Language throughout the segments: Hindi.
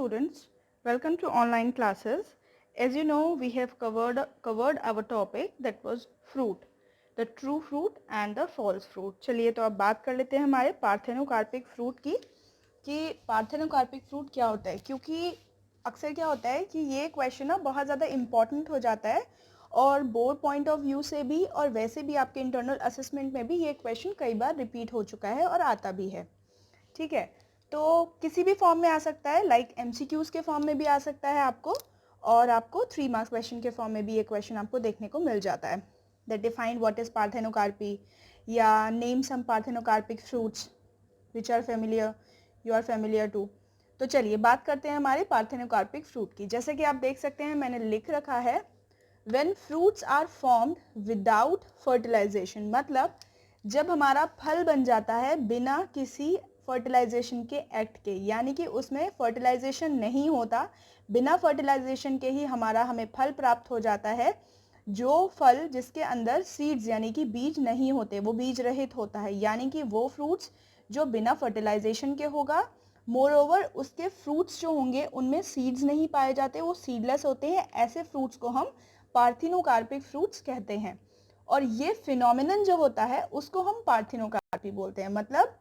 students, welcome to online classes. As you know, we have covered our topic that was fruit, the true fruit and the false fruit. चलिए तो अब बात कर लेते हैं हमारे पार्थेनोकार्पिक फ्रूट की कि पार्थेनोकार्पिक फ्रूट क्या होता है, क्योंकि अक्सर क्या होता है कि ये क्वेश्चन ना बहुत ज़्यादा इम्पॉर्टेंट हो जाता है और बोर्ड पॉइंट ऑफ व्यू से भी और वैसे भी आपके इंटरनल असेसमेंट में भी ये क्वेश्चन कई बार रिपीट हो चुका है और आता भी है. ठीक है, तो किसी भी फॉर्म में आ सकता है, लाइक एमसीक्यूज के फॉर्म में भी आ सकता है आपको, और आपको 3 मार्क्स क्वेश्चन के फॉर्म में भी ये क्वेश्चन आपको देखने को मिल जाता है. That define what is parthenocarpy या name some parthenocarpic fruits which are familiar, you are familiar to. तो चलिए बात करते हैं हमारे पार्थेनोकार्पिक फ्रूट की. जैसे कि आप देख सकते हैं मैंने लिख रखा है when fruits are formed without fertilisation, मतलब जब हमारा फल बन जाता है बिना किसी फर्टिलाइजेशन के एक्ट के, यानी कि उसमें फर्टिलाइजेशन नहीं होता, बिना फर्टिलाइजेशन के ही हमें फल प्राप्त हो जाता है. जो फल जिसके अंदर सीड्स यानी कि बीज नहीं होते, वो बीज रहित होता है, यानी कि वो फ्रूट्स जो बिना फर्टिलाइजेशन के होगा. मोर ओवर उसके फ्रूट्स जो होंगे उनमें सीड्स नहीं पाए जाते, वो सीडलेस होते हैं. ऐसे फ्रूट्स को हम पार्थिनोकार्पिक फ्रूट्स कहते हैं. और ये फिनोमिनन जो होता है उसको हम पार्थिनोकार्पी बोलते हैं. मतलब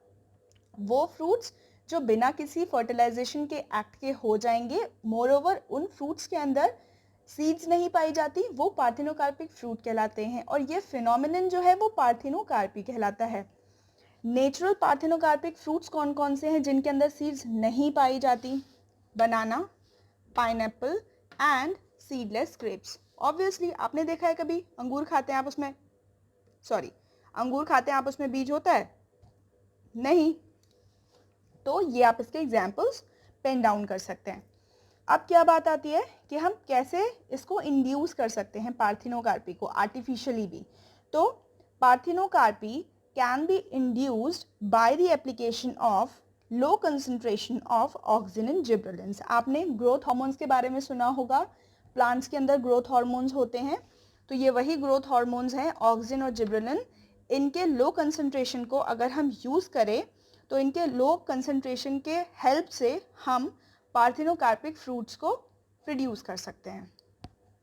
वो फ्रूट्स जो बिना किसी फर्टिलाइजेशन के एक्ट के हो जाएंगे, मोर ओवर उन फ्रूट्स के अंदर सीड्स नहीं पाई जाती, वो पार्थिनोकार्पिक फ्रूट कहलाते हैं. और ये फिनोमिनन जो है वो पार्थिनोकार्पी कहलाता है. नेचुरल पार्थिनोकार्पिक फ्रूट्स कौन कौन से हैं जिनके अंदर सीड्स नहीं पाई जाती? Banana, pineapple and seedless grapes. Obviously आपने देखा है कभी अंगूर खाते हैं आप, उसमें अंगूर खाते हैं आप, उसमें बीज होता है? नहीं. तो ये आप इसके एग्जाम्पल्स पेन डाउन कर सकते हैं. अब क्या बात आती है कि हम कैसे इसको इंड्यूस कर सकते हैं पार्थिनोकार्पी को आर्टिफिशियली भी. तो parthenocarpy can be induced by the application of low concentration of auxin and gibberellins. आपने ग्रोथ हार्मोन्स के बारे में सुना होगा. प्लांट्स के अंदर ग्रोथ हार्मोन्स होते हैं, तो ये वही ग्रोथ हार्मोन्स हैं ऑक्सिन और जिबरेलिन. इनके लो कंसंट्रेशन को अगर हम यूज़ करें तो इनके लो कंसंट्रेशन के हेल्प से हम पार्थिनोकार्पिक फ्रूट्स को प्रोड्यूस कर सकते हैं.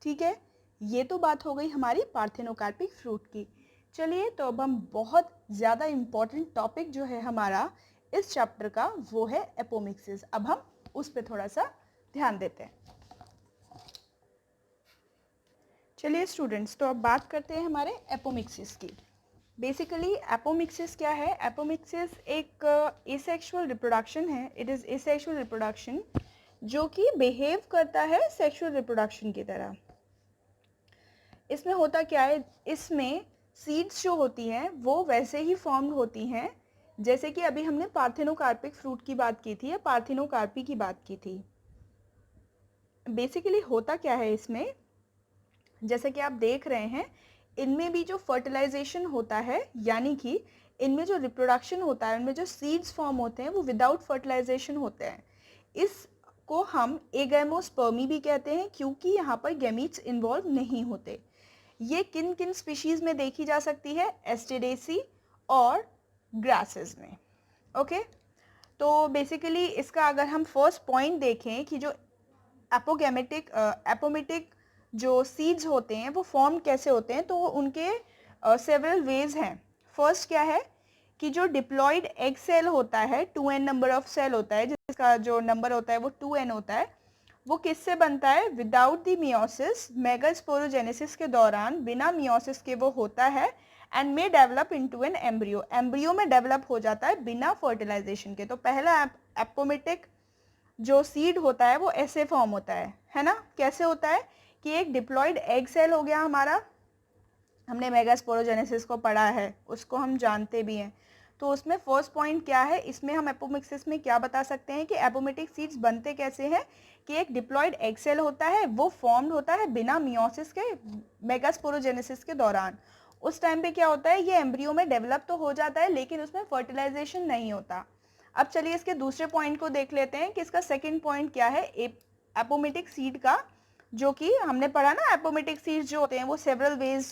ठीक है, ये तो बात हो गई हमारी पार्थिनोकार्पिक फ्रूट की. चलिए तो अब हम बहुत ज़्यादा इम्पॉर्टेंट टॉपिक जो है हमारा इस चैप्टर का वो है एपोमिक्सिस. अब हम उस पर थोड़ा सा ध्यान देते हैं. चलिए स्टूडेंट्स, तो अब बात करते हैं हमारे एपोमिक्सिस की. बेसिकली एपोमिक्सिस क्या है? एपोमिक्सिस एक एसेक्सुअल रिप्रोडक्शन है. इट इज़ एसेक्सुअल रिप्रोडक्शन जो कि बिहेव करता है सेक्सुअल रिप्रोडक्शन की तरह. इसमें होता क्या है, इसमें सीड्स जो होती हैं वो वैसे ही फॉर्म होती हैं जैसे कि अभी हमने पार्थिनोकार्पिक फ्रूट की बात की थी या पार्थिनोकार्पी की बात की थी. बेसिकली होता क्या है इसमें, जैसे कि आप देख रहे हैं इनमें भी जो फर्टिलाइजेशन होता है, यानी कि इनमें जो रिप्रोडक्शन होता है, इनमें जो सीड्स फॉर्म होते हैं वो विदाउट फर्टिलाइजेशन होते हैं. इसको हम एगैमोस्पर्मी भी कहते हैं क्योंकि यहाँ पर गैमीट्स इन्वॉल्व नहीं होते. ये किन किन स्पीशीज़ में देखी जा सकती है? एस्टेरेसी और ग्रासेस में. ओके, तो बेसिकली इसका अगर हम फर्स्ट पॉइंट देखें कि जो एपोमेटिक जो सीड्स होते हैं वो फॉर्म कैसे होते हैं, तो उनके सेवरल वेज हैं. फर्स्ट क्या है कि जो डिप्लॉयड एग सेल होता है, 2n नंबर ऑफ सेल होता है, जिसका जो नंबर होता है वो 2n होता है. वो किससे बनता है? विदाउट द मियोसिस, मेगास्पोरोजेनेसिस के दौरान बिना मियोसिस के वो होता है. And may develop into an embryo, embryo में डेवलप हो जाता है बिना फर्टिलाइजेशन के. तो पहला एपोमेटिक जो सीड होता है वो ऐसे फॉर्म होता है ना? कैसे होता है कि एक डिप्लॉयड एग सेल हो गया हमारा, हमने मेगास्पोरोजेनेसिस को पढ़ा है, उसको हम जानते भी हैं. तो उसमें फर्स्ट पॉइंट क्या है, इसमें हम एपोमिक्सिस में क्या बता सकते हैं कि एपोमेटिक सीड्स बनते कैसे हैं कि एक डिप्लॉयड एग सेल होता है, वो फॉर्म्ड होता है बिना मियोसिस के, मेगास्पोरोजेनेसिस के दौरान. उस टाइम पे क्या होता है, ये एम्ब्रियो में डेवलप तो हो जाता है लेकिन उसमें फर्टिलाइजेशन नहीं होता. अब चलिए इसके दूसरे पॉइंट को देख लेते हैं कि इसका सेकेंड पॉइंट क्या है एपोमेटिक सीड का, जो कि हमने पढ़ा ना, एपोमेटिक सीड्स जो होते हैं वो several ways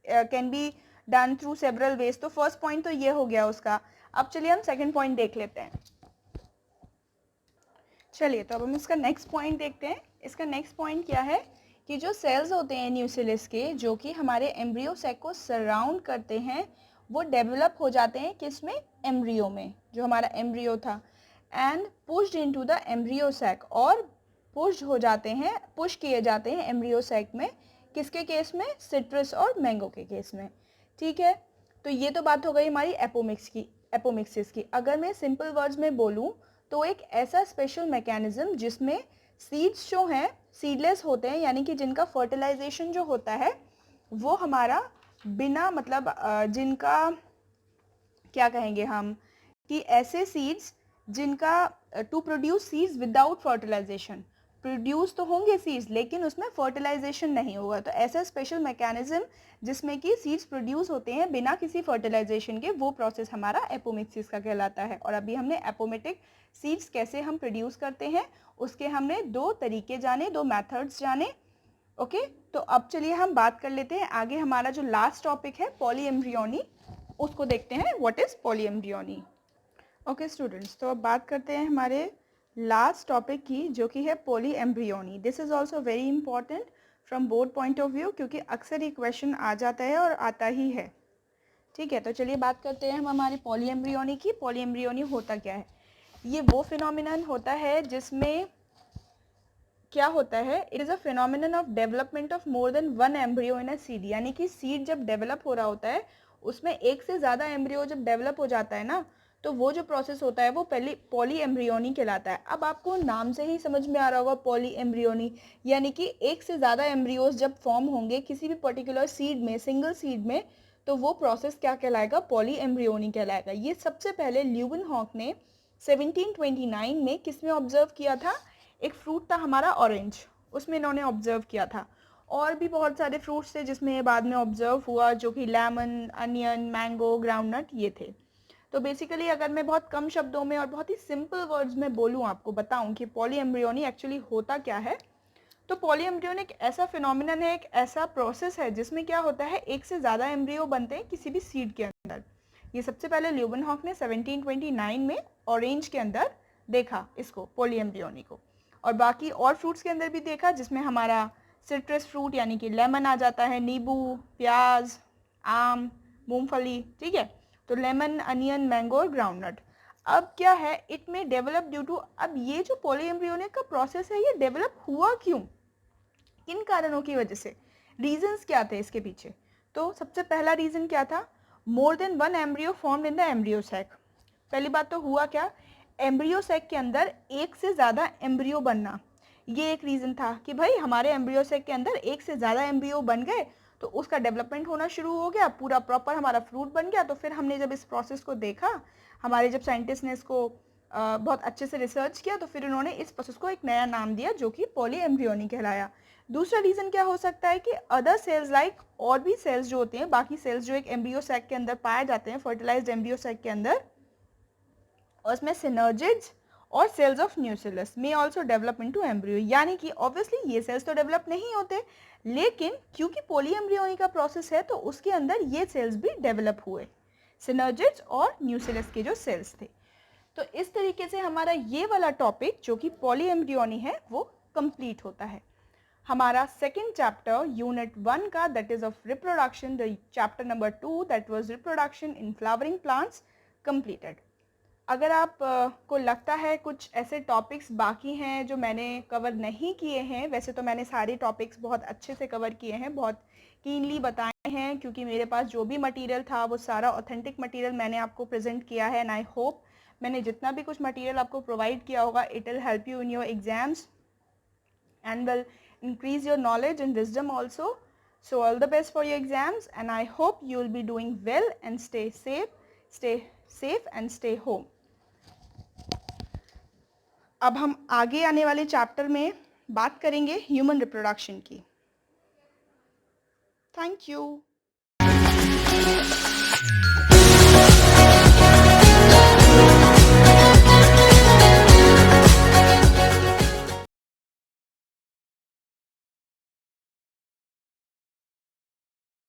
can be done through several ways. तो फर्स्ट पॉइंट तो ये हो गया उसका. अब चलिए हम सेकंड पॉइंट देख लेते हैं. चलिए तो अब हम इसका नेक्स्ट पॉइंट देखते हैं। इसका नेक्स्ट पॉइंट क्या है कि जो सेल्स होते हैं न्यूक्लियस के, जो कि हमारे एम्ब्रियो सैक को सराउंड करते हैं, वो डेवलप हो जाते हैं किस में, एम्ब्रियो में, जो हमारा एम्ब्रियो था, and pushed into the embryo sac, और पुश हो जाते हैं, पुश किए जाते हैं एम्ब्रियो सैक में, किसके केस में, सिट्रस और मैंगो के केस में। ठीक है, तो ये तो बात हो गई हमारी एपोमिक्सिस की। अगर मैं सिंपल वर्ड्स में बोलूँ तो एक ऐसा स्पेशल मैकेनिज्म जिसमें सीड्स जो हैं सीडलेस होते हैं, यानी कि जिनका फर्टिलाइजेशन जो होता है वो हमारा बिना मतलब जिनका क्या कहेंगे हम कि ऐसे सीड्स जिनका to produce seeds without fertilisation, produce तो होंगे सीड्स लेकिन उसमें फर्टिलाइजेशन नहीं होगा, तो ऐसा स्पेशल मैकेनिज्म जिसमें कि सीड्स प्रोड्यूस होते हैं बिना किसी फर्टिलाइजेशन के, वो प्रोसेस हमारा एपोमिक्सिस का कहलाता है। और अभी हमने एपोमेटिक सीड्स कैसे हम प्रोड्यूस करते हैं उसके हमने दो तरीके जाने, दो मेथड्स जाने। ओके, तो अब चलिए हम बात कर लेते हैं आगे। हमारा जो लास्ट टॉपिक है पॉलीएम्ब्रियोनी, उसको देखते हैं what is polyembryony. Okay students, तो अब बात करते हैं हमारे लास्ट टॉपिक की, जो कि है polyembryony. This is also very important from board point of view, क्योंकि अक्सर ये क्वेश्चन आ जाता है और आता ही है। ठीक है, तो चलिए बात करते हैं हम हमारी पॉलीएम्ब्रियोनी की। पॉलीएम्ब्रियोनी होता क्या है? ये वो फिनोमिनन होता है जिसमें क्या होता है, it is a phenomenon of development of more than one embryo in a seed, यानी कि सीड जब डेवलप हो रहा होता है उसमें एक से ज़्यादा एम्ब्रियो जब डेवलप हो जाता है ना, तो वो जो प्रोसेस होता है वो पहले पॉलीएम्ब्रियोनी कहलाता है। अब आपको नाम से ही समझ में आ रहा होगा पॉलीएम्ब्रियोनी, यानी कि एक से ज़्यादा एम्ब्रियोज जब फॉर्म होंगे किसी भी पर्टिकुलर सीड में, सिंगल सीड में, तो वो प्रोसेस क्या कहलाएगा, पॉलीएम्ब्रियोनी कहलाएगा। ये सबसे पहले ल्यूवेनहॉक ने 1729 में किस में ऑब्जर्व किया था? एक फ्रूट था हमारा ऑरेंज, उसमें इन्होंने ऑब्जर्व किया था। और भी बहुत सारे फ्रूट्स थे जिसमें ये बाद में ऑब्जर्व हुआ, जो कि लेमन, अनियन, मैंगो, ग्राउंडनट, ये थे। तो बेसिकली अगर मैं बहुत कम शब्दों में और बहुत ही सिंपल वर्ड्स में बोलूँ, आपको बताऊं कि पॉलीएम्ब्रियोनी एक्चुअली होता क्या है, तो पॉलीएम्ब्रियोनी एक ऐसा फिनोमिनन है, एक ऐसा प्रोसेस है जिसमें क्या होता है, एक से ज़्यादा एम्ब्रियो बनते हैं किसी भी सीड के अंदर। ये सबसे पहले ल्यूवेनहॉक ने 1729 में ऑरेंज के अंदर देखा इसको, पॉलीएम्ब्रियोनी को, और बाकी और फ्रूट्स के अंदर भी देखा, जिसमें हमारा सिट्रस फ्रूट यानी कि लेमन आ जाता है, नींबू, प्याज, आम, मूंगफली। ठीक है, तो लेमन, अनियन, मैंगो और ग्राउंडनट। अब क्या है, इट में डेवलप ड्यू टू, अब ये जो पॉलीएम्ब्रियोनिक का प्रोसेस है ये डेवलप हुआ क्यों, किन कारणों की वजह से, रीजंस क्या थे इसके पीछे? तो सबसे पहला रीजन क्या था, more than one embryo formed in the embryo sac. पहली बात तो हुआ क्या, एम्ब्रियो सैक के अंदर एक से ज़्यादा एम्ब्रियो बनना, ये एक रीज़न था कि भाई हमारे एम्ब्रियो सैक के अंदर एक से ज़्यादा एम्ब्रियो बन गए, तो उसका डेवलपमेंट होना शुरू हो गया, पूरा प्रॉपर हमारा फ्रूट बन गया। तो फिर हमने जब इस प्रोसेस को देखा, हमारे जब साइंटिस्ट ने इसको बहुत अच्छे से रिसर्च किया, तो फिर उन्होंने इस प्रोसेस को एक नया नाम दिया जो कि पॉलीएम्ब्रियोनी कहलाया। दूसरा रीज़न क्या हो सकता है कि अदर सेल्स लाइक, और भी सेल्स जो होते हैं, बाकी सेल्स जो एक एम्ब्रियो सैक के अंदर पाए जाते हैं, फर्टिलाइज्ड एम्ब्रियो सैक के अंदर, और उसमें सिनर्जिड्स और सेल्स ऑफ न्यूक्लियस में आल्सो डेवलप इनटू एम्ब्रियो, यानी कि ऑब्वियसली ये सेल्स तो डेवलप नहीं होते, लेकिन क्योंकि पॉलीएम्ब्रियोनी का प्रोसेस है तो उसके अंदर ये सेल्स भी डेवलप हुए, सिनर्जिड्स और न्यूक्लियस के जो सेल्स थे। तो इस तरीके से हमारा ये वाला टॉपिक जो कि पॉलीएम्ब्रियोनी है वो कंप्लीट होता है। हमारा सेकेंड चैप्टर यूनिट 1 का, that is of reproduction, the chapter number 2 that was reproduction in flowering plants, completed. अगर आप को लगता है कुछ ऐसे टॉपिक्स बाकी हैं जो मैंने कवर नहीं किए हैं, वैसे तो मैंने सारे टॉपिक्स बहुत अच्छे से कवर किए हैं, बहुत कीनली बताए हैं, क्योंकि मेरे पास जो भी मटेरियल था वो सारा ऑथेंटिक मटेरियल मैंने आपको प्रेजेंट किया है, एंड आई होप मैंने जितना भी कुछ मटेरियल आपको प्रोवाइड किया होगा, it will help you in your exams and will increase your knowledge and wisdom also. So all the best for your exams, and I hope you will be doing well, and stay safe and stay home. अब हम आगे आने वाले चैप्टर में बात करेंगे ह्यूमन रिप्रोडक्शन की। Thank you.